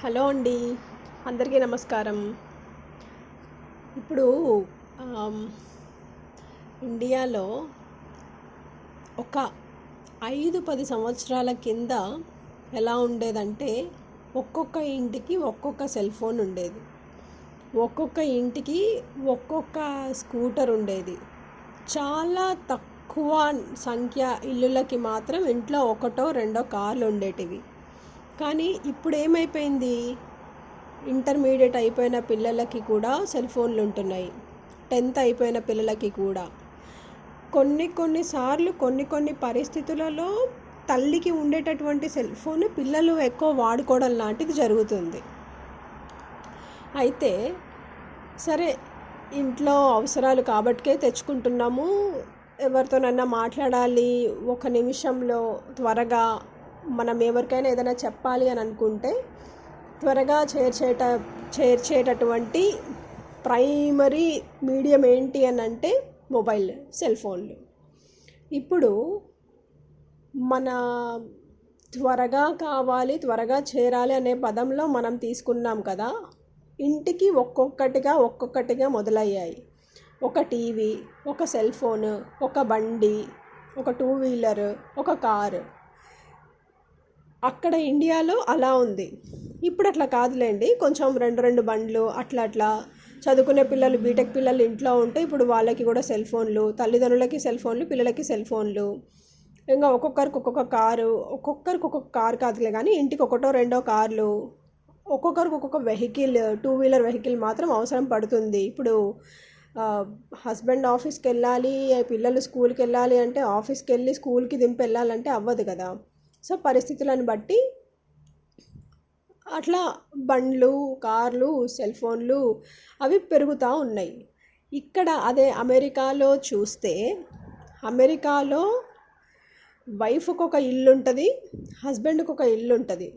Hello అండి, అందరికీ నమస్కారం. ఇప్పుడు ఆమ్, ఇండియాలో ఒక 5-10 సంవత్సరాల కింద ఎలా ఉండేదంటే ఒక్కొక్క ఇంటికి ఒక్కొక్క సెల్ ఫోన్ ఉండేది. ఒక్కొక్క ఇంటికి ఒక్కొక్క స్కూటర్ ఉండేది. చాలా తక్కువ సంఖ్య ఇల్లులకి మాత్రం ఇంట్లో ఒకటో రెండో కార్లు ఉండేటివి. కానీ ఇప్పుడు ఏమైపోయింది, ఇంటర్మీడియట్ అయిపోయిన పిల్లలకి కూడా సెల్ ఫోన్లు ఉంటున్నాయి. 10th అయిపోయిన పిల్లలకి కూడా కొన్నిసార్లు కొన్ని పరిస్థితులలో తల్లికి ఉండేటటువంటి సెల్ ఫోన్ పిల్లలు ఎక్కువ వాడుకోవడం లాంటిది జరుగుతుంది. అయితే సరే, ఇంట్లో అవసరాలు కాబట్టికే తెచ్చుకుంటున్నాము. ఎవరితోనన్నా మాట్లాడాలి, ఒక నిమిషంలో త్వరగా మనం ఎవరికైనా ఏదైనా చెప్పాలి అని అనుకుంటే త్వరగా చేర్చేటటువంటి ప్రైమరీ మీడియం ఏంటి అని అంటే మొబైల్, సెల్ ఫోన్లు. ఇప్పుడు మన త్వరగా కావాలి, త్వరగా చేరాలి అనే పదంలో మనం తీసుకున్నాం కదా, ఇంటికి ఒక్కొక్కటిగా మొదలయ్యాయి. ఒక టీవీ, ఒక సెల్ ఫోను, ఒక బండి, ఒక 2 వీలర్, ఒక కారు. అక్కడ ఇండియాలో అలా ఉంది. ఇప్పుడు అట్లా కాదులేండి, కొంచెం రెండు బండ్లు అట్లా చదువుకునే పిల్లలు, బీటెక్ పిల్లలు ఇంట్లో ఉంటే ఇప్పుడు వాళ్ళకి కూడా సెల్ ఫోన్లు, తల్లిదండ్రులకి సెల్ ఫోన్లు, పిల్లలకి సెల్ ఫోన్లు. ఇంకా ఒక్కొక్కరికి ఒక్కొక్క కారు కాదులే కానీ ఇంటికి ఒకటో రెండో కార్లు, ఒక్కొక్కరికి ఒక్కొక్క వెహికల్, 2 వీలర్ వెహికల్ మాత్రం అవసరం పడుతుంది. ఇప్పుడు హస్బెండ్ ఆఫీస్కి వెళ్ళాలి, పిల్లలు స్కూల్కి వెళ్ళాలి అంటే ఆఫీస్కి వెళ్ళి స్కూల్కి దింపి వెళ్ళాలంటే అవ్వదు కదా. సో పరిస్థితులను బట్టి అట్లా బండ్లు, కార్లు, సెల్ ఫోన్లు అవి పెరుగుతూ ఉన్నాయి. ఇక్కడ అదే అమెరికాలో చూస్తే, అమెరికాలో వైఫ్కి ఒక ఇల్లు ఉంటుంది, హస్బెండ్కి ఒక ఇల్లు ఉంటుంది.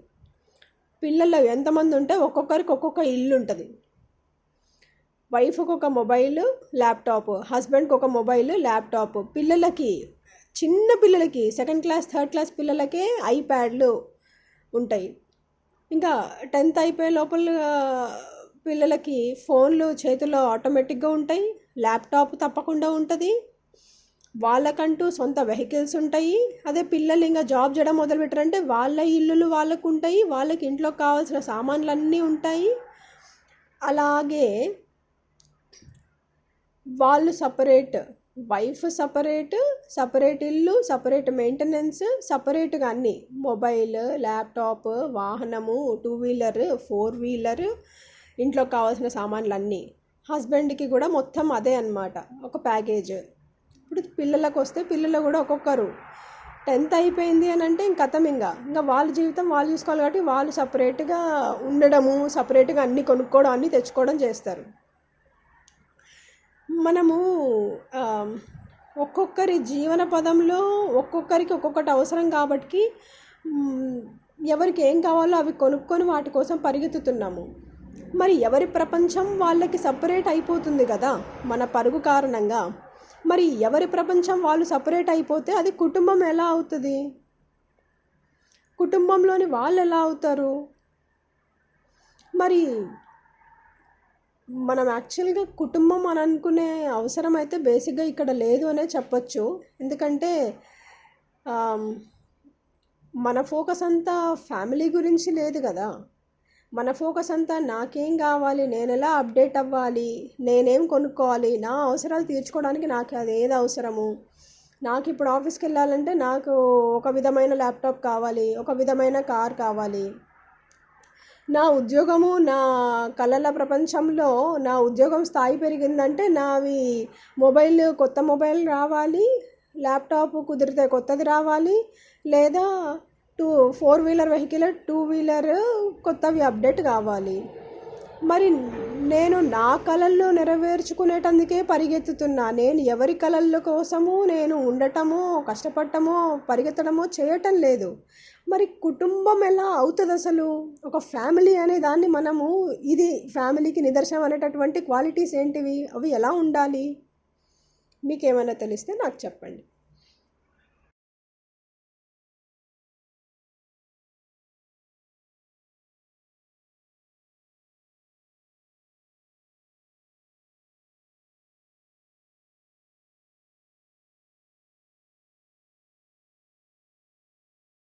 పిల్లలు ఎంతమంది ఉంటే ఒక్కొక్కరికి ఒక్కొక్క ఇల్లు ఉంటుంది. వైఫ్కి ఒక మొబైల్, ల్యాప్టాప్, హస్బెండ్కి ఒక మొబైల్, ల్యాప్టాప్. చిన్న పిల్లలకి 2nd క్లాస్ 3rd క్లాస్ పిల్లలకే ఐప్యాడ్లు ఉంటాయి. ఇంకా 10th అయిపోయే లోపల పిల్లలకి ఫోన్లు చేతుల్లో ఆటోమేటిక్గా ఉంటాయి. ల్యాప్టాప్ తప్పకుండా ఉంటుంది. వాళ్ళకంటూ సొంత వెహికల్స్ ఉంటాయి. అదే పిల్లలు ఇంకా జాబ్ చేయడం మొదలుపెట్టారంటే వాళ్ళ ఇల్లులు వాళ్ళకు ఉంటాయి, వాళ్ళకి ఇంట్లో కావాల్సిన సామాన్లు ఉంటాయి. అలాగే వాళ్ళు సపరేట్, వైఫ్ సపరేట్ ఇల్లు, సపరేట్ మెయింటెనెన్స్, సపరేట్గా అన్నీ, మొబైల్, ల్యాప్టాప్, వాహనము, 2 వీలర్, 4 వీలర్, ఇంట్లో కావాల్సిన సామాన్లు అన్నీ. హస్బెండ్కి కూడా మొత్తం అదే అన్నమాట, ఒక ప్యాకేజ్. ఇప్పుడు పిల్లలకు వస్తే పిల్లలు కూడా ఒక్కొక్కరు 10th అయిపోయింది అని అంటే ఇంకా వాళ్ళ జీవితం వాళ్ళు చూసుకోవాలి కాబట్టి వాళ్ళు సపరేట్గా ఉండడము, సపరేట్గా అన్నీ కొనుక్కోవడం, అన్నీ తెచ్చుకోవడం చేస్తారు. మనము ఒక్కొక్కరి జీవన పదంలో ఒక్కొక్కరికి ఒక్కొక్కటి అవసరం కాబట్టి ఎవరికి ఏం కావాలో అవి కొనుక్కొని వాటి కోసం పరిగెత్తుతున్నాము. మరి ఎవరి ప్రపంచం వాళ్ళకి సపరేట్ అయిపోతుంది కదా మన పరుగు కారణంగా. మరి ఎవరి ప్రపంచం వాళ్ళు సపరేట్ అయిపోతే అది కుటుంబం ఎలా అవుతుంది? కుటుంబంలోని వాళ్ళు ఎలా అవుతారు? మరి మనం యాక్చువల్గా కుటుంబం అని అనుకునే అవసరం అయితే బేసిక్గా ఇక్కడ లేదు అనే చెప్పొచ్చు. ఎందుకంటే మన ఫోకస్ అంతా ఫ్యామిలీ గురించి లేదు కదా. మన ఫోకస్ అంతా నాకేం కావాలి, నేను ఎలా అప్డేట్ అవ్వాలి, నేనేం కొనుక్కోవాలి, నా అవసరాలు తీర్చుకోవడానికి నాకు అది ఏది అవసరము. నాకు ఇప్పుడు ఆఫీస్కి వెళ్ళాలంటే నాకు ఒక విధమైన ల్యాప్టాప్ కావాలి, ఒక విధమైన కార్ కావాలి. నా ఉద్యోగము, నా కళల ప్రపంచంలో నా ఉద్యోగం స్థాయి పెరిగిందంటే నావి కొత్త మొబైల్ రావాలి, ల్యాప్టాప్ కుదిరితే కొత్తది రావాలి, లేదా 4 వీలర్ వెహికల్, 2 వీలర్ కొత్తవి అప్డేట్ కావాలి. మరి నేను నా కళల్లో నెరవేర్చుకునేటందుకే పరిగెత్తుతున్నా. నేను ఎవరి కళల కోసము నేను ఉండటమో, కష్టపడటమో, పరిగెత్తడమో చేయటం లేదు. మరి కుటుంబం ఎలా అవుతుంది అసలు? ఒక ఫ్యామిలీ అనే దాన్ని మనము, ఇది ఫ్యామిలీకి నిదర్శనం అనేటటువంటి క్వాలిటీస్ ఏంటివి, అవి ఎలా ఉండాలి? మీకేమైనా తెలిస్తే నాకు చెప్పండి.